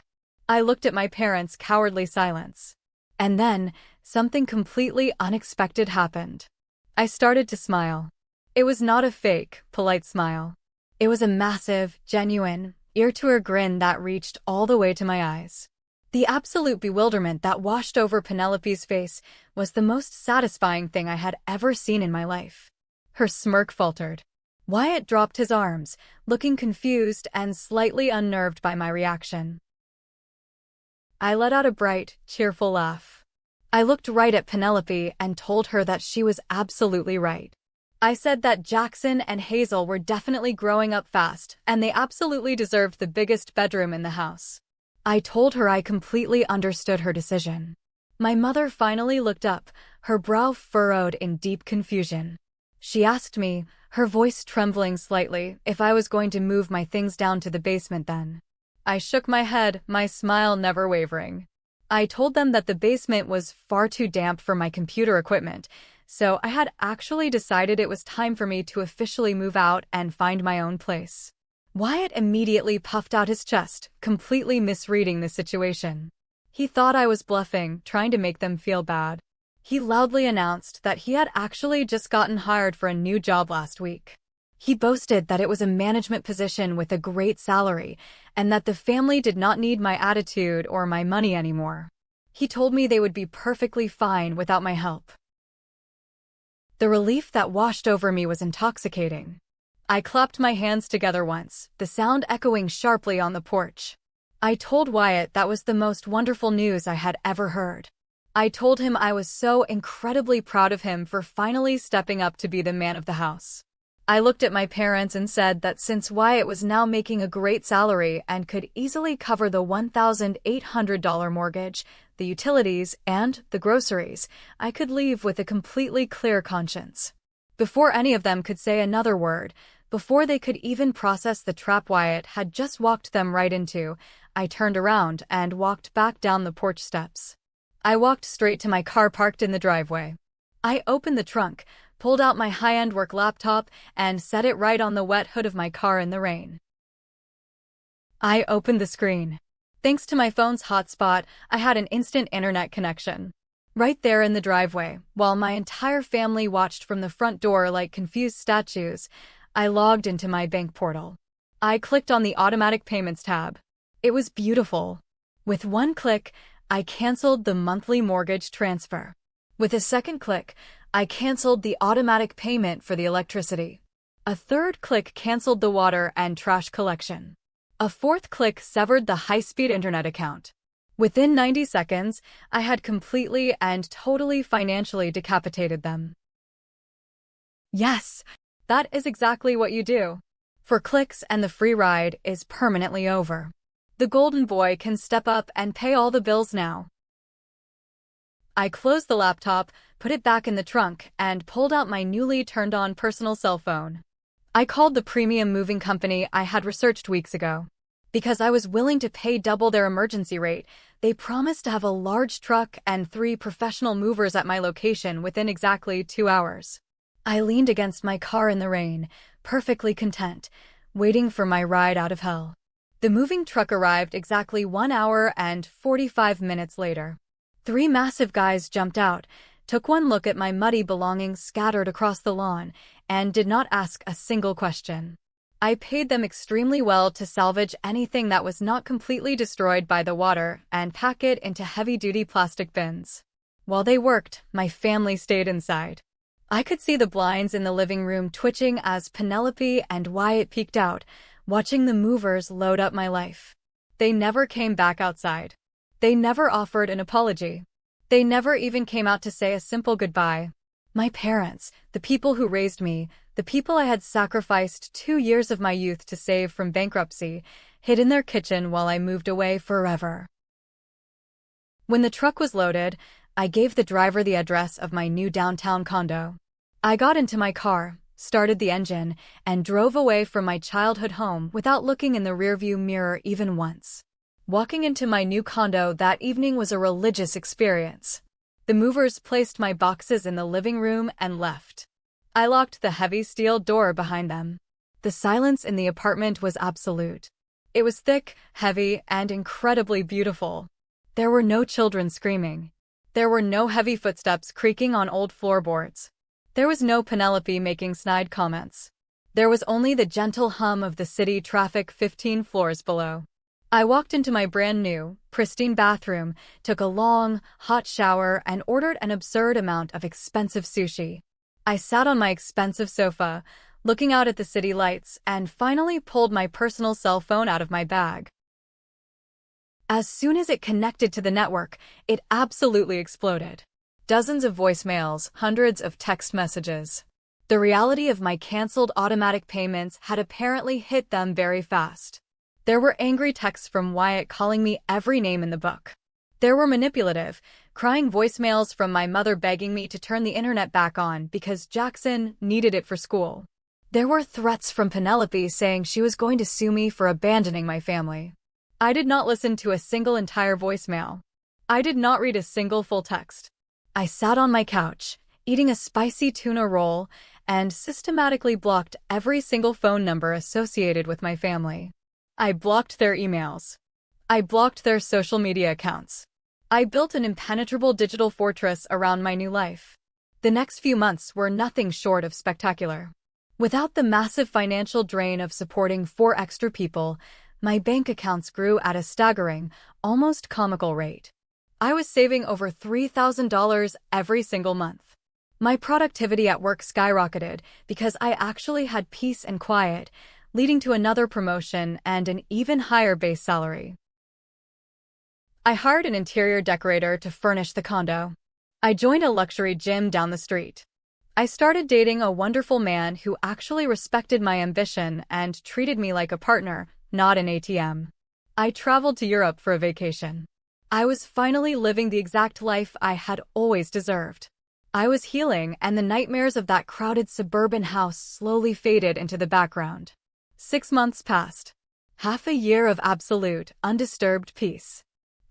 I looked at my parents' cowardly silence. And then, something completely unexpected happened. I started to smile. It was not a fake, polite smile. It was a massive, genuine, ear-to-ear grin that reached all the way to my eyes. The absolute bewilderment that washed over Penelope's face was the most satisfying thing I had ever seen in my life. Her smirk faltered. Wyatt dropped his arms, looking confused and slightly unnerved by my reaction. I let out a bright, cheerful laugh. I looked right at Penelope and told her that she was absolutely right. I said that Jackson and Hazel were definitely growing up fast, and they absolutely deserved the biggest bedroom in the house. I told her I completely understood her decision. My mother finally looked up, her brow furrowed in deep confusion. She asked me, her voice trembling slightly, if I was going to move my things down to the basement then. I shook my head, my smile never wavering. I told them that the basement was far too damp for my computer equipment, so I had actually decided it was time for me to officially move out and find my own place. Wyatt immediately puffed out his chest, completely misreading the situation. He thought I was bluffing, trying to make them feel bad. He loudly announced that he had actually just gotten hired for a new job last week. He boasted that it was a management position with a great salary, and that the family did not need my attitude or my money anymore. He told me they would be perfectly fine without my help. The relief that washed over me was intoxicating. I clapped my hands together once, the sound echoing sharply on the porch. I told Wyatt that was the most wonderful news I had ever heard. I told him I was so incredibly proud of him for finally stepping up to be the man of the house. I looked at my parents and said that since Wyatt was now making a great salary and could easily cover the $1,800 mortgage, the utilities, and the groceries, I could leave with a completely clear conscience. Before any of them could say another word, before they could even process the trap Wyatt had just walked them right into, I turned around and walked back down the porch steps. I walked straight to my car parked in the driveway. I opened the trunk, pulled out my high-end work laptop, and set it right on the wet hood of my car in the rain. I opened the screen. Thanks to my phone's hotspot, I had an instant internet connection. Right there in the driveway, while my entire family watched from the front door like confused statues, I logged into my bank portal. I clicked on the automatic payments tab. It was beautiful. With one click, I canceled the monthly mortgage transfer. With a second click, I canceled the automatic payment for the electricity. A third click canceled the water and trash collection. A fourth click severed the high-speed internet account. Within 90 seconds, I had completely and totally financially decapitated them. Yes, that is exactly what you do. 4 clicks and the free ride is permanently over. The golden boy can step up and pay all the bills now. I closed the laptop, put it back in the trunk, and pulled out my newly turned-on personal cell phone. I called the premium moving company I had researched weeks ago. Because I was willing to pay double their emergency rate, they promised to have a large truck and 3 professional movers at my location within exactly 2 hours. I leaned against my car in the rain, perfectly content, waiting for my ride out of hell. The moving truck arrived exactly 1 hour and 45 minutes later. 3 massive guys jumped out, took one look at my muddy belongings scattered across the lawn, and did not ask a single question. I paid them extremely well to salvage anything that was not completely destroyed by the water and pack it into heavy-duty plastic bins. While they worked, my family stayed inside. I could see the blinds in the living room twitching as Penelope and Wyatt peeked out, watching the movers load up my life. They never came back outside. They never offered an apology. They never even came out to say a simple goodbye. My parents, the people who raised me, the people I had sacrificed 2 years of my youth to save from bankruptcy, hid in their kitchen while I moved away forever. When the truck was loaded, I gave the driver the address of my new downtown condo. I got into my car, started the engine, and drove away from my childhood home without looking in the rearview mirror even once. Walking into my new condo that evening was a religious experience. The movers placed my boxes in the living room and left. I locked the heavy steel door behind them. The silence in the apartment was absolute. It was thick, heavy, and incredibly beautiful. There were no children screaming. There were no heavy footsteps creaking on old floorboards. There was no Penelope making snide comments. There was only the gentle hum of the city traffic 15 floors below. I walked into my brand new, pristine bathroom, took a long, hot shower, and ordered an absurd amount of expensive sushi. I sat on my expensive sofa, looking out at the city lights, and finally pulled my personal cell phone out of my bag. As soon as it connected to the network, it absolutely exploded. Dozens of voicemails, hundreds of text messages. The reality of my canceled automatic payments had apparently hit them very fast. There were angry texts from Wyatt calling me every name in the book. There were manipulative, Crying voicemails from my mother begging me to turn the internet back on because Jackson needed it for school. There were threats from Penelope saying she was going to sue me for abandoning my family. I did not listen to a single entire voicemail. I did not read a single full text. I sat on my couch, eating a spicy tuna roll, and systematically blocked every single phone number associated with my family. I blocked their emails. I blocked their social media accounts. I built an impenetrable digital fortress around my new life. The next few months were nothing short of spectacular. Without the massive financial drain of supporting 4 extra people, my bank accounts grew at a staggering, almost comical rate. I was saving over $3,000 every single month. My productivity at work skyrocketed because I actually had peace and quiet, leading to another promotion and an even higher base salary. I hired an interior decorator to furnish the condo. I joined a luxury gym down the street. I started dating a wonderful man who actually respected my ambition and treated me like a partner, not an ATM. I traveled to Europe for a vacation. I was finally living the exact life I had always deserved. I was healing, and the nightmares of that crowded suburban house slowly faded into the background. 6 months passed. Half a year of absolute, undisturbed peace.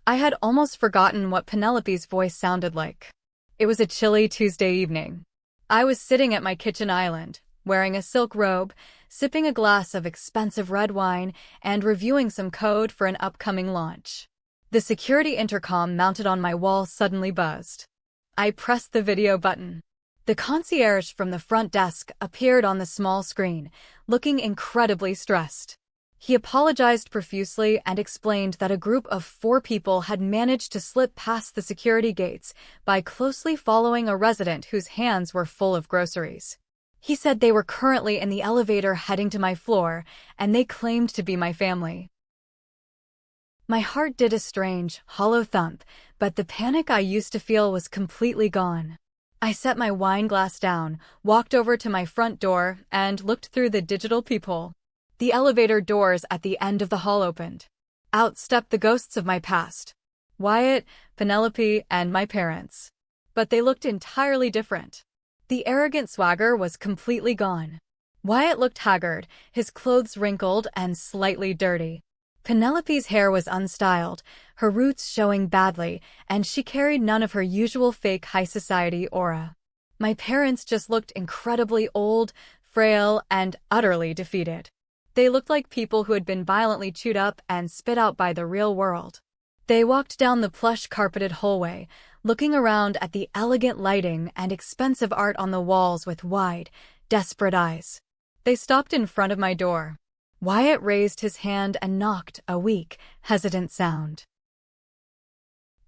I had almost forgotten what Penelope's voice sounded like. It was a chilly Tuesday evening. I was sitting at my kitchen island, wearing a silk robe, sipping a glass of expensive red wine, and reviewing some code for an upcoming launch. The security intercom mounted on my wall suddenly buzzed. I pressed the video button. The concierge from the front desk appeared on the small screen, looking incredibly stressed. He apologized profusely and explained that a group of 4 people had managed to slip past the security gates by closely following a resident whose hands were full of groceries. He said they were currently in the elevator heading to my floor, and they claimed to be my family. My heart did a strange, hollow thump, but the panic I used to feel was completely gone. I set my wine glass down, walked over to my front door, and looked through the digital peephole. The elevator doors at the end of the hall opened. Out stepped the ghosts of my past. Wyatt, Penelope, and my parents. But they looked entirely different. The arrogant swagger was completely gone. Wyatt looked haggard, his clothes wrinkled and slightly dirty. Penelope's hair was unstyled, her roots showing badly, and she carried none of her usual fake high society aura. My parents just looked incredibly old, frail, and utterly defeated. They looked like people who had been violently chewed up and spit out by the real world. They walked down the plush-carpeted hallway, looking around at the elegant lighting and expensive art on the walls with wide, desperate eyes. They stopped in front of my door. Wyatt raised his hand and knocked, a weak, hesitant sound.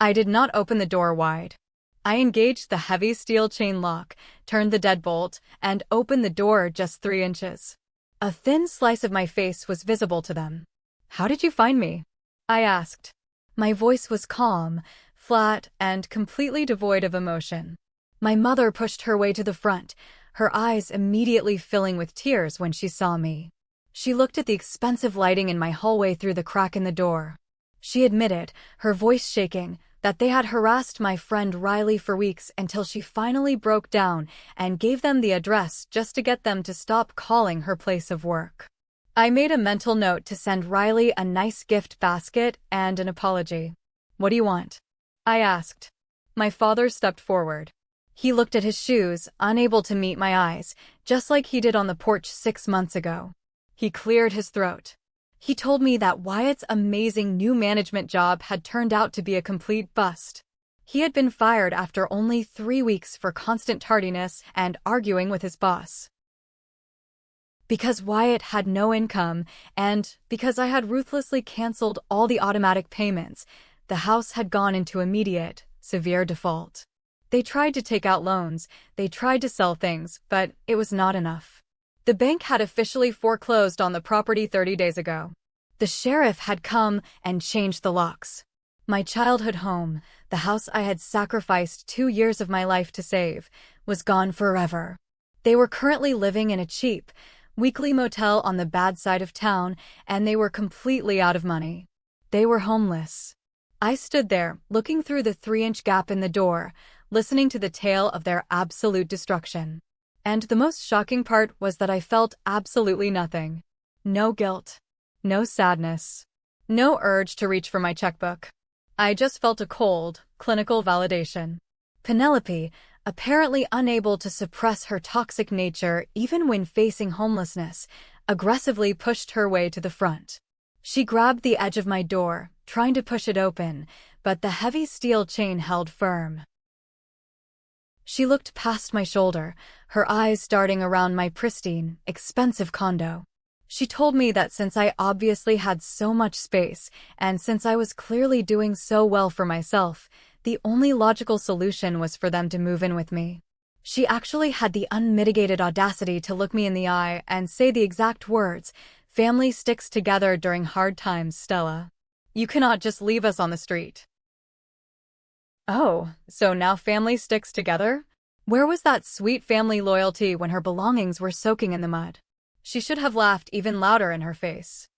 I did not open the door wide. I engaged the heavy steel chain lock, turned the deadbolt, and opened the door just 3 inches. A thin slice of my face was visible to them. "How did you find me?" I asked. My voice was calm, flat, and completely devoid of emotion. My mother pushed her way to the front, her eyes immediately filling with tears when she saw me. She looked at the expensive lighting in my hallway through the crack in the door. She admitted, her voice shaking, that they had harassed my friend Riley for weeks until she finally broke down and gave them the address just to get them to stop calling her place of work. I made a mental note to send Riley a nice gift basket and an apology. "What do you want?" I asked. My father stepped forward. He looked at his shoes, unable to meet my eyes, just like he did on the porch 6 months ago. He cleared his throat. He told me that Wyatt's amazing new management job had turned out to be a complete bust. He had been fired after only 3 weeks for constant tardiness and arguing with his boss. Because Wyatt had no income, and because I had ruthlessly canceled all the automatic payments, the house had gone into immediate, severe default. They tried to take out loans, they tried to sell things, but it was not enough. The bank had officially foreclosed on the property 30 days ago. The sheriff had come and changed the locks. My childhood home, the house I had sacrificed 2 years of my life to save, was gone forever. They were currently living in a cheap, weekly motel on the bad side of town, and they were completely out of money. They were homeless. I stood there, looking through the 3-inch gap in the door, listening to the tale of their absolute destruction. And the most shocking part was that I felt absolutely nothing. No guilt. No sadness. No urge to reach for my checkbook. I just felt a cold, clinical validation. Penelope, apparently unable to suppress her toxic nature even when facing homelessness, aggressively pushed her way to the front. She grabbed the edge of my door, trying to push it open, but the heavy steel chain held firm. She looked past my shoulder, her eyes darting around my pristine, expensive condo. She told me that since I obviously had so much space, and since I was clearly doing so well for myself, the only logical solution was for them to move in with me. She actually had the unmitigated audacity to look me in the eye and say the exact words, "Family sticks together during hard times, Stella. You cannot just leave us on the street." Oh, so now family sticks together? Where was that sweet family loyalty when her belongings were soaking in the mud? She should have laughed even louder in her face.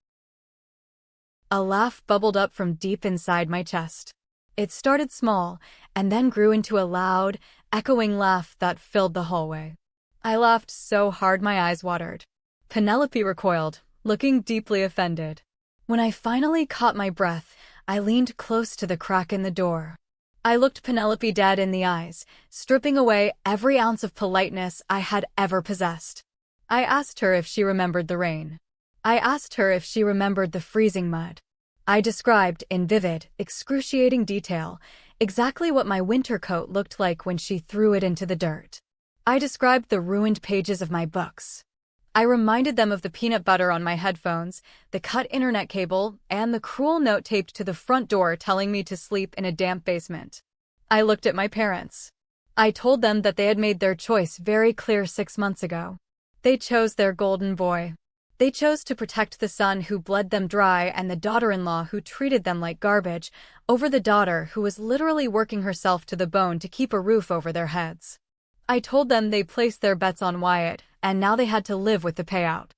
A laugh bubbled up from deep inside my chest. It started small, and then grew into a loud, echoing laugh that filled the hallway. I laughed so hard my eyes watered. Penelope recoiled, looking deeply offended. When I finally caught my breath, I leaned close to the crack in the door. I looked Penelope dead in the eyes, stripping away every ounce of politeness I had ever possessed. I asked her if she remembered the rain. I asked her if she remembered the freezing mud. I described, in vivid, excruciating detail, exactly what my winter coat looked like when she threw it into the dirt. I described the ruined pages of my books. I reminded them of the peanut butter on my headphones, the cut internet cable, and the cruel note taped to the front door telling me to sleep in a damp basement. I looked at my parents. I told them that they had made their choice very clear 6 months ago. They chose their golden boy. They chose to protect the son who bled them dry and the daughter-in-law who treated them like garbage, over the daughter who was literally working herself to the bone to keep a roof over their heads. I told them they placed their bets on Wyatt, and now they had to live with the payout.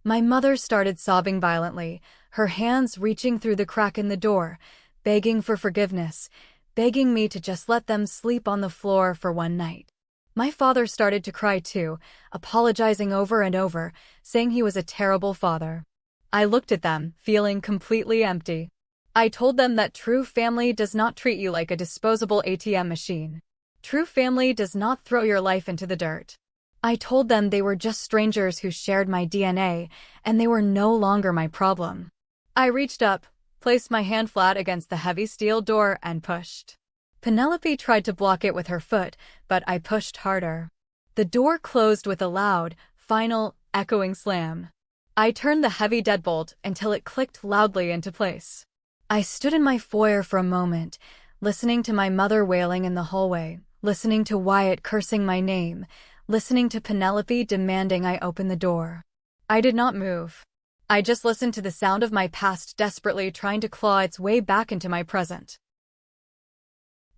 My mother started sobbing violently, her hands reaching through the crack in the door, begging for forgiveness, begging me to just let them sleep on the floor for one night. My father started to cry too, apologizing over and over, saying he was a terrible father. I looked at them, feeling completely empty. I told them that true family does not treat you like a disposable ATM machine. True family does not throw your life into the dirt. I told them they were just strangers who shared my DNA, and they were no longer my problem. I reached up, placed my hand flat against the heavy steel door, and pushed. Penelope tried to block it with her foot, but I pushed harder. The door closed with a loud, final, echoing slam. I turned the heavy deadbolt until it clicked loudly into place. I stood in my foyer for a moment, listening to my mother wailing in the hallway, listening to Wyatt cursing my name, listening to Penelope demanding I open the door. I did not move. I just listened to the sound of my past desperately trying to claw its way back into my present.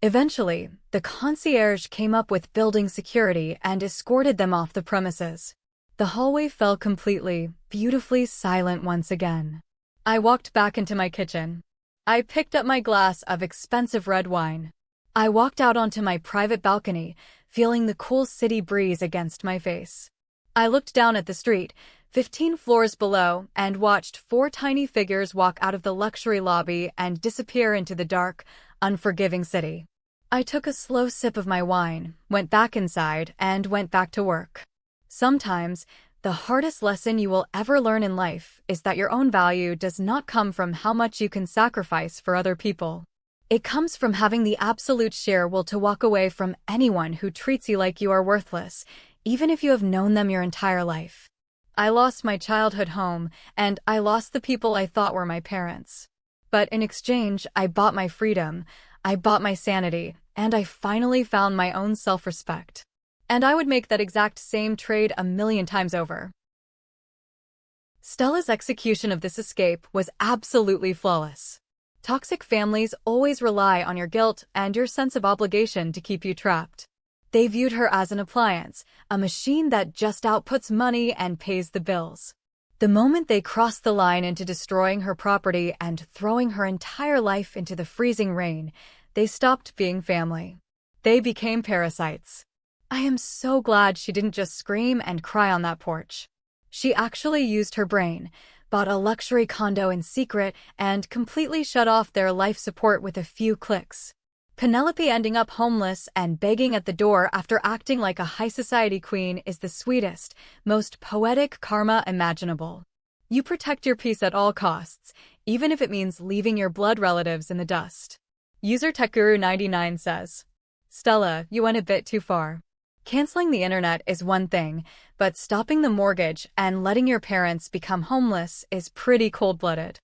Eventually, the concierge came up with building security and escorted them off the premises. The hallway fell completely, beautifully silent once again. I walked back into my kitchen. I picked up my glass of expensive red wine. I walked out onto my private balcony, feeling the cool city breeze against my face. I looked down at the street, 15 floors below, and watched 4 tiny figures walk out of the luxury lobby and disappear into the dark, unforgiving city. I took a slow sip of my wine, went back inside, and went back to work. Sometimes, the hardest lesson you will ever learn in life is that your own value does not come from how much you can sacrifice for other people. It comes from having the absolute sheer will to walk away from anyone who treats you like you are worthless, even if you have known them your entire life. I lost my childhood home, and I lost the people I thought were my parents. But in exchange, I bought my freedom, I bought my sanity, and I finally found my own self-respect. And I would make that exact same trade 1,000,000 times over. Stella's execution of this escape was absolutely flawless. Toxic families always rely on your guilt and your sense of obligation to keep you trapped. They viewed her as an appliance, a machine that just outputs money and pays the bills. The moment they crossed the line into destroying her property and throwing her entire life into the freezing rain, they stopped being family. They became parasites. I am so glad she didn't just scream and cry on that porch. She actually used her brain, bought a luxury condo in secret, and completely shut off their life support with a few clicks. Penelope ending up homeless and begging at the door after acting like a high society queen is the sweetest, most poetic karma imaginable. You protect your peace at all costs, even if it means leaving your blood relatives in the dust. User TechGuru99 says, Stella, you went a bit too far. Canceling the internet is one thing, but stopping the mortgage and letting your parents become homeless is pretty cold-blooded.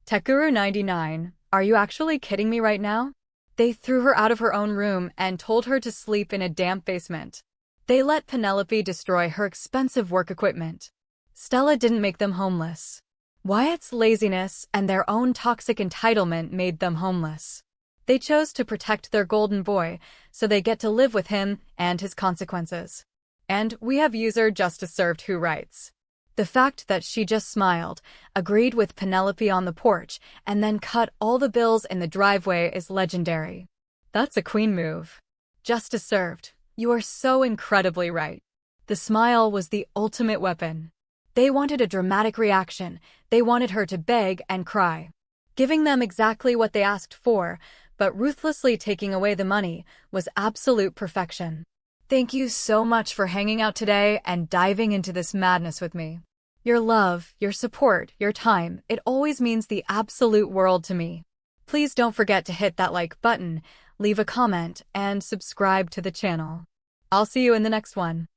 TechGuru99, are you actually kidding me right now? They threw her out of her own room and told her to sleep in a damp basement. They let Penelope destroy her expensive work equipment. Stella didn't make them homeless. Wyatt's laziness and their own toxic entitlement made them homeless. They chose to protect their golden boy, so they get to live with him and his consequences. And we have user Justice Served who writes, the fact that she just smiled, agreed with Penelope on the porch, and then cut all the bills in the driveway is legendary. That's a queen move. Justice Served, you are so incredibly right. The smile was the ultimate weapon. They wanted a dramatic reaction. They wanted her to beg and cry. Giving them exactly what they asked for, but ruthlessly taking away the money, was absolute perfection. Thank you so much for hanging out today and diving into this madness with me. Your love, your support, your time, it always means the absolute world to me. Please don't forget to hit that like button, leave a comment, and subscribe to the channel. I'll see you in the next one.